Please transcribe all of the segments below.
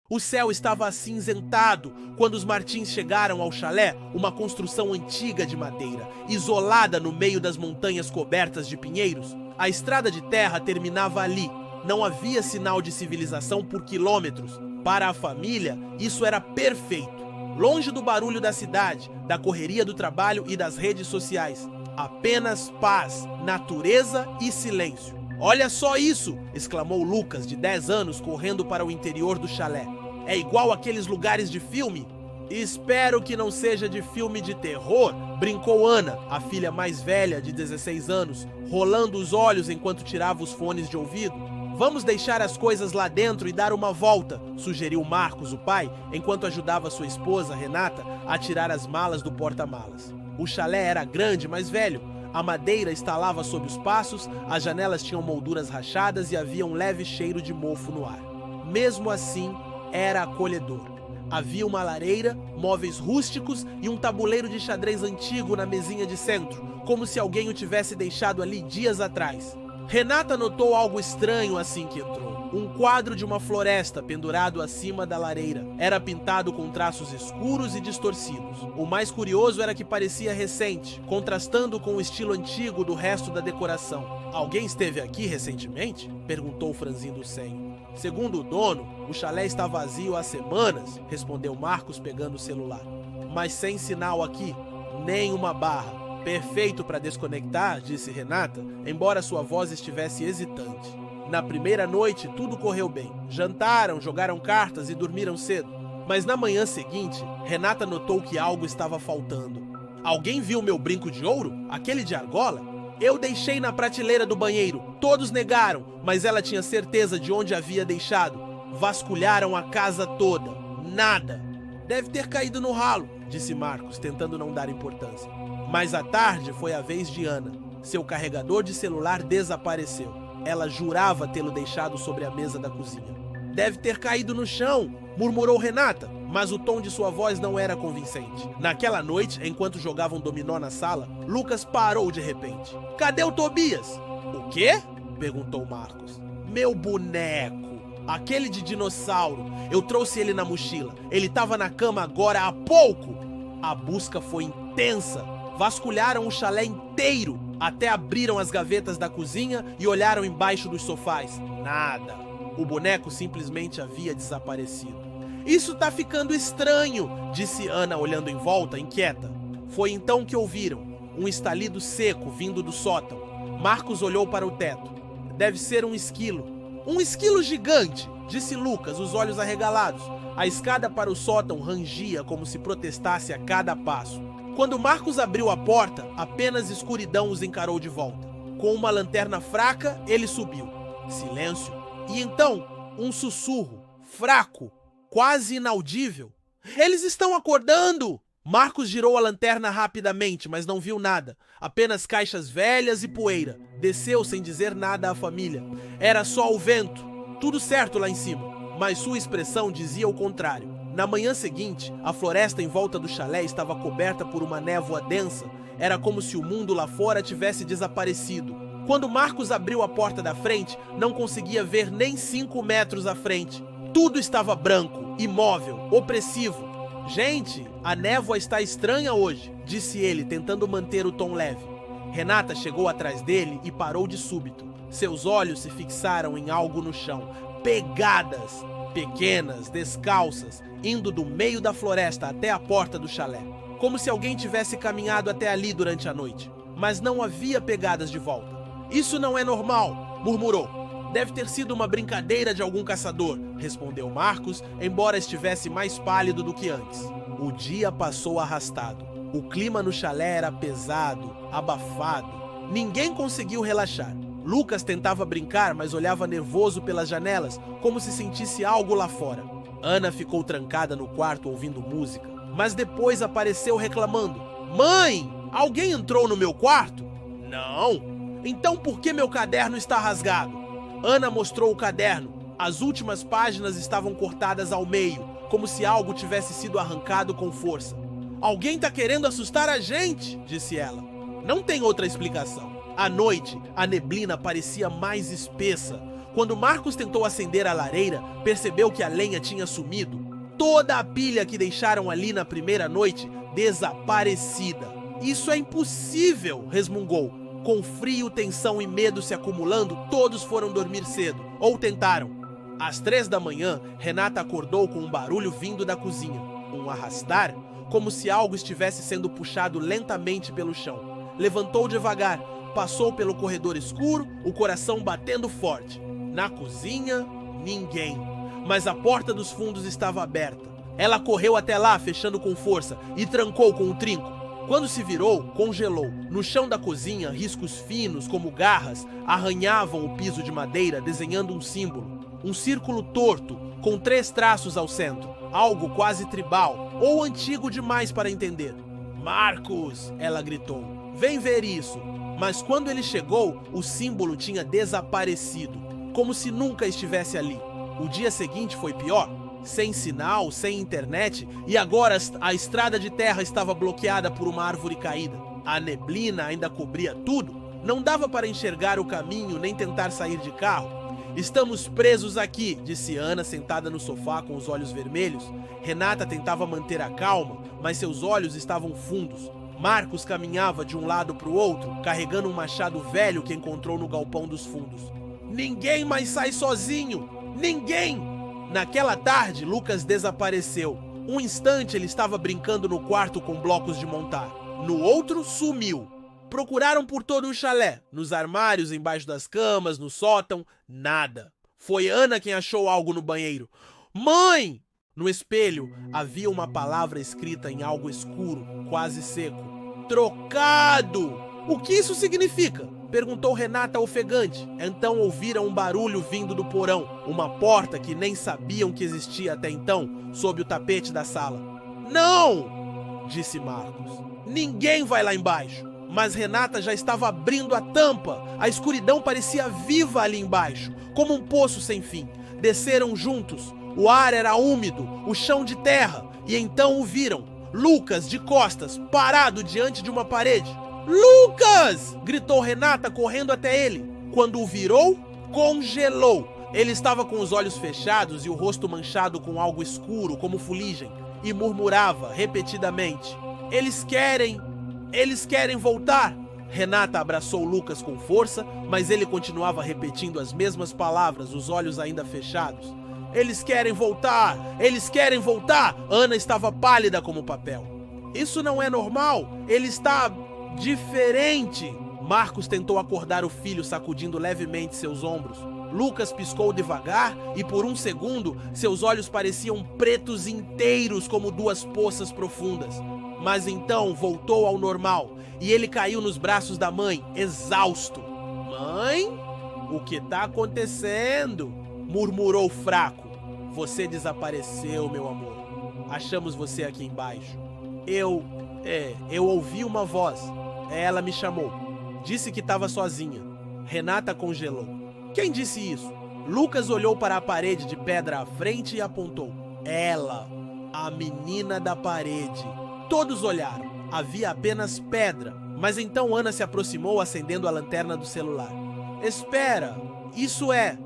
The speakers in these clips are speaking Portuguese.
O céu estava acinzentado quando os Martins chegaram ao chalé, uma construção antiga de madeira, isolada no meio das montanhas cobertas de pinheiros. A estrada de terra terminava ali. Não havia sinal de civilização por quilômetros. Para a família, isso era perfeito. Longe do barulho da cidade, da correria do trabalho e das redes sociais. Apenas paz, natureza e silêncio. "Olha só isso!" exclamou Lucas, de 10 anos, correndo para o interior do chalé. "É igual aqueles lugares de filme?" "Espero que não seja de filme de terror", brincou Ana, a filha mais velha, de 16 anos, rolando os olhos enquanto tirava os fones de ouvido. "Vamos deixar as coisas lá dentro e dar uma volta", sugeriu Marcos, o pai, enquanto ajudava sua esposa, Renata, a tirar as malas do porta-malas. O chalé era grande, mas velho. A madeira estalava sob os passos, as janelas tinham molduras rachadas e havia um leve cheiro de mofo no ar. Mesmo assim, era acolhedor. Havia uma lareira, móveis rústicos e um tabuleiro de xadrez antigo na mesinha de centro, como se alguém o tivesse deixado ali dias atrás. Renata notou algo estranho assim que entrou. Um quadro de uma floresta pendurado acima da lareira. Era pintado com traços escuros e distorcidos. O mais curioso era que parecia recente, contrastando com o estilo antigo do resto da decoração. "Alguém esteve aqui recentemente?" perguntou franzindo o senho. "Segundo o dono, o chalé está vazio há semanas", respondeu Marcos pegando o celular. "Mas sem sinal aqui, nem uma barra. Perfeito para desconectar", disse Renata, embora sua voz estivesse hesitante. Na primeira noite, tudo correu bem. Jantaram, jogaram cartas e dormiram cedo. Mas na manhã seguinte, Renata notou que algo estava faltando. "Alguém viu meu brinco de ouro? Aquele de argola? Eu deixei na prateleira do banheiro. Todos negaram, mas ela tinha certeza de onde havia deixado. Vasculharam a casa toda. Nada." "Deve ter caído no ralo", disse Marcos, tentando não dar importância. Mas à tarde foi a vez de Ana. Seu carregador de celular desapareceu. Ela jurava tê-lo deixado sobre a mesa da cozinha. "Deve ter caído no chão", murmurou Renata, mas o tom de sua voz não era convincente. Naquela noite, enquanto jogavam dominó na sala, Lucas parou de repente. "Cadê o Tobias?" "O quê?" perguntou Marcos. "Meu boneco. Aquele de dinossauro. Eu trouxe ele na mochila. Ele estava na cama agora há pouco." A busca foi intensa. Vasculharam o chalé inteiro, até abriram as gavetas da cozinha e olharam embaixo dos sofás. Nada. O boneco simplesmente havia desaparecido. "Isso tá ficando estranho", disse Ana olhando em volta, inquieta. Foi então que ouviram um estalido seco vindo do sótão. Marcos olhou para o teto. "Deve ser um esquilo." "Um esquilo gigante", disse Lucas, os olhos arregalados. A escada para o sótão rangia como se protestasse a cada passo. Quando Marcos abriu a porta, apenas escuridão os encarou de volta. Com uma lanterna fraca, ele subiu. Silêncio. E então, um sussurro, fraco, quase inaudível. "Eles estão acordando!" Marcos girou a lanterna rapidamente, mas não viu nada. Apenas caixas velhas e poeira. Desceu sem dizer nada à família. Era só o vento. Tudo certo lá em cima. Mas sua expressão dizia o contrário. Na manhã seguinte, a floresta em volta do chalé estava coberta por uma névoa densa. Era como se o mundo lá fora tivesse desaparecido. Quando Marcos abriu a porta da frente, não conseguia ver nem 5 metros à frente. Tudo estava branco, imóvel, opressivo. "Gente, a névoa está estranha hoje", disse ele, tentando manter o tom leve. Renata chegou atrás dele e parou de súbito. Seus olhos se fixaram em algo no chão. Pegadas, pequenas, descalças, indo do meio da floresta até a porta do chalé. Como se alguém tivesse caminhado até ali durante a noite. Mas não havia pegadas de volta. "Isso não é normal", murmurou. "Deve ter sido uma brincadeira de algum caçador", respondeu Marcos, embora estivesse mais pálido do que antes. O dia passou arrastado. O clima no chalé era pesado, abafado. Ninguém conseguiu relaxar. Lucas tentava brincar, mas olhava nervoso pelas janelas, como se sentisse algo lá fora. Ana ficou trancada no quarto ouvindo música, mas depois apareceu reclamando. "Mãe, alguém entrou no meu quarto?" "Não." "Então por que meu caderno está rasgado?" Ana mostrou o caderno. As últimas páginas estavam cortadas ao meio, como se algo tivesse sido arrancado com força. "Alguém tá querendo assustar a gente", disse ela. Não tem outra explicação. À noite, a neblina parecia mais espessa, Quando Marcos tentou acender a lareira, percebeu que a lenha tinha sumido. Toda a pilha que deixaram ali na primeira noite, desaparecida. Isso é impossível, resmungou. Com frio, tensão e medo se acumulando, todos foram dormir cedo, ou tentaram. Às 3 da manhã, Renata acordou com um barulho vindo da cozinha. Um arrastar, como se algo estivesse sendo puxado lentamente pelo chão. Levantou devagar, passou pelo corredor escuro, o coração batendo forte. Na cozinha, ninguém. Mas a porta dos fundos estava aberta. Ela correu até lá, fechando com força, e trancou com um trinco. Quando se virou, congelou. No chão da cozinha, riscos finos, como garras, arranhavam o piso de madeira, desenhando um símbolo. Um círculo torto, com 3 traços ao centro. Algo quase tribal, ou antigo demais para entender. Marcos! Ela gritou. Vem ver isso. Mas quando ele chegou, o símbolo tinha desaparecido, como se nunca estivesse ali. O dia seguinte foi pior. Sem sinal, sem internet, e agora a estrada de terra estava bloqueada por uma árvore caída. A neblina ainda cobria tudo. Não dava para enxergar o caminho nem tentar sair de carro. Estamos presos aqui, disse Ana, sentada no sofá com os olhos vermelhos. Renata tentava manter a calma, mas seus olhos estavam fundos. Marcos caminhava de um lado para o outro, carregando um machado velho que encontrou no galpão dos fundos. Ninguém mais sai sozinho! Ninguém! Naquela tarde, Lucas desapareceu. Um instante ele estava brincando no quarto com blocos de montar. No outro, sumiu. Procuraram por todo o chalé, nos armários, embaixo das camas, no sótão, nada. Foi Ana quem achou algo no banheiro. Mãe! No espelho, havia uma palavra escrita em algo escuro, quase seco. Trocado! O que isso significa? Perguntou Renata ofegante. Então ouviram um barulho vindo do porão, uma porta que nem sabiam que existia até então, sob o tapete da sala. Não! Disse Marcos. Ninguém vai lá embaixo. Mas Renata já estava abrindo a tampa. A escuridão parecia viva ali embaixo, como um poço sem fim. Desceram juntos. O ar era úmido, o chão de terra. E então o viram. Lucas, de costas, parado diante de uma parede. Lucas! Gritou Renata, correndo até ele. Quando o virou, congelou. Ele estava com os olhos fechados e o rosto manchado com algo escuro, como fuligem, e murmurava repetidamente. Eles querem voltar. Renata abraçou Lucas com força, mas ele continuava repetindo as mesmas palavras, os olhos ainda fechados. Eles querem voltar! Eles querem voltar! Ana estava pálida como papel. Isso não é normal! Ele está diferente! Marcos tentou acordar o filho, sacudindo levemente seus ombros. Lucas piscou devagar e por um segundo seus olhos pareciam pretos inteiros como 2 poças profundas. Mas então voltou ao normal e ele caiu nos braços da mãe, exausto. Mãe? O que está acontecendo? Murmurou fraco. Você desapareceu, meu amor. Achamos você aqui embaixo. Eu ouvi uma voz. Ela me chamou. Disse que estava sozinha. Renata congelou. Quem disse isso? Lucas olhou para a parede de pedra à frente e apontou. Ela, a menina da parede. Todos olharam. Havia apenas pedra. Mas então Ana se aproximou, acendendo a lanterna do celular. Espera, isso é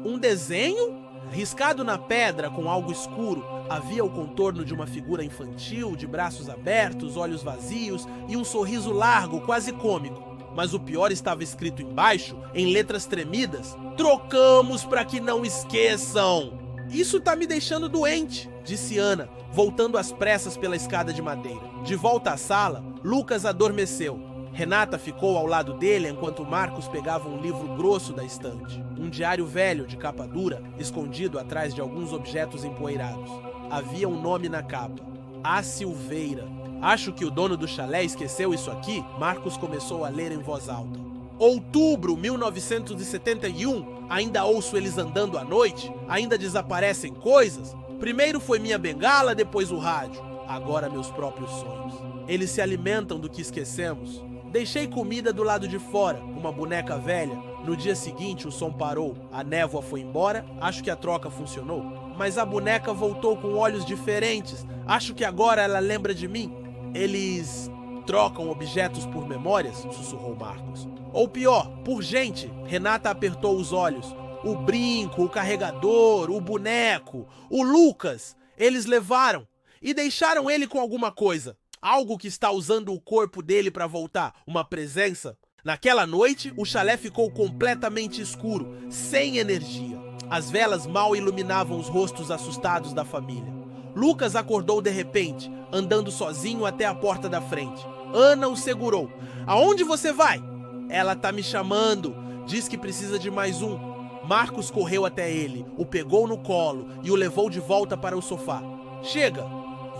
um desenho? Riscado na pedra com algo escuro, havia o contorno de uma figura infantil, de braços abertos, olhos vazios e um sorriso largo, quase cômico. Mas o pior estava escrito embaixo, em letras tremidas: trocamos para que não esqueçam. Isso tá me deixando doente, disse Ana, voltando às pressas pela escada de madeira. De volta à sala, Lucas adormeceu. Renata ficou ao lado dele enquanto Marcos pegava um livro grosso da estante. Um diário velho de capa dura, escondido atrás de alguns objetos empoeirados. Havia um nome na capa: A Silveira. Acho que o dono do chalé esqueceu isso aqui. Marcos começou a ler em voz alta. Outubro 1971. Ainda ouço eles andando à noite. Ainda desaparecem coisas. Primeiro foi minha bengala, depois o rádio. Agora meus próprios sonhos. Eles se alimentam do que esquecemos. Deixei comida do lado de fora, uma boneca velha. No dia seguinte o som parou, a névoa foi embora, acho que a troca funcionou. Mas a boneca voltou com olhos diferentes, acho que agora ela lembra de mim. Eles trocam objetos por memórias? Sussurrou Marcos. Ou pior, por gente. Renata apertou os olhos. O brinco, o carregador, o boneco, o Lucas, eles levaram e deixaram ele com alguma coisa. Algo que está usando o corpo dele para voltar, uma presença. Naquela noite, o chalé ficou completamente escuro, sem energia. As velas mal iluminavam os rostos assustados da família. Lucas acordou de repente, andando sozinho até a porta da frente. Ana o segurou. Aonde você vai? Ela tá me chamando. Diz que precisa de mais um. Marcos correu até ele, o pegou no colo e o levou de volta para o sofá. Chega!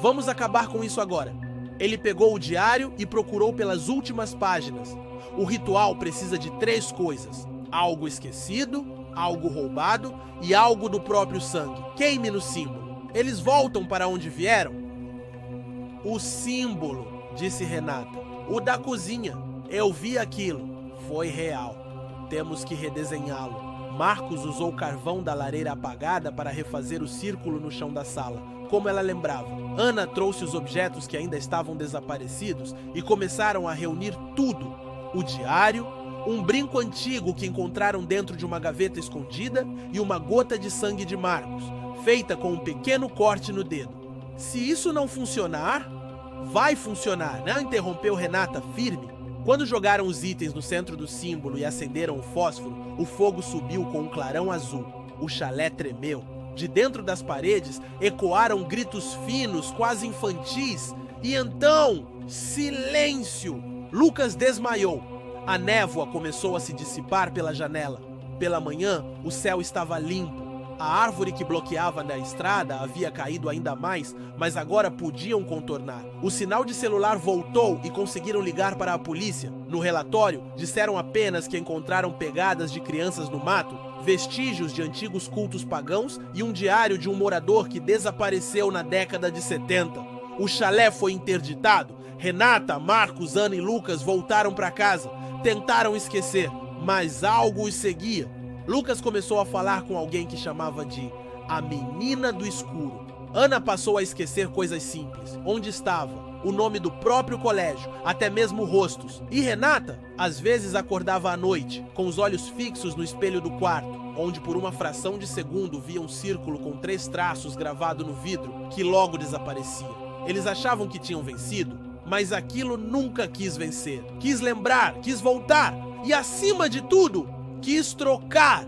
Vamos acabar com isso agora. Ele pegou o diário e procurou pelas últimas páginas. O ritual precisa de 3 coisas: algo esquecido, algo roubado e algo do próprio sangue. Queime no símbolo. Eles voltam para onde vieram? O símbolo, disse Renata. O da cozinha. Eu vi aquilo. Foi real. Temos que redesenhá-lo. Marcos usou o carvão da lareira apagada para refazer o círculo no chão da sala, como ela lembrava. Ana trouxe os objetos que ainda estavam desaparecidos e começaram a reunir tudo. O diário, um brinco antigo que encontraram dentro de uma gaveta escondida e uma gota de sangue de Marcos, feita com um pequeno corte no dedo. Se isso não funcionar, vai funcionar, né? Interrompeu Renata firme. Quando jogaram os itens no centro do símbolo e acenderam o fósforo, o fogo subiu com um clarão azul. O chalé tremeu. De dentro das paredes ecoaram gritos finos, quase infantis. E então, silêncio! Lucas desmaiou. A névoa começou a se dissipar pela janela. Pela manhã, o céu estava limpo. A árvore que bloqueava a estrada havia caído ainda mais, mas agora podiam contornar. O sinal de celular voltou e conseguiram ligar para a polícia. No relatório, disseram apenas que encontraram pegadas de crianças no mato, vestígios de antigos cultos pagãos e um diário de um morador que desapareceu na década de 70. O chalé foi interditado. Renata, Marcos, Ana e Lucas voltaram para casa. Tentaram esquecer, mas algo os seguia. Lucas começou a falar com alguém que chamava de a menina do escuro. Ana passou a esquecer coisas simples. Onde estava, o nome do próprio colégio, até mesmo rostos. E Renata, às vezes acordava à noite, com os olhos fixos no espelho do quarto, onde por uma fração de segundo via um círculo com 3 traços gravado no vidro, que logo desaparecia. Eles achavam que tinham vencido, mas aquilo nunca quis vencer. Quis lembrar, quis voltar e, acima de tudo, quis trocar.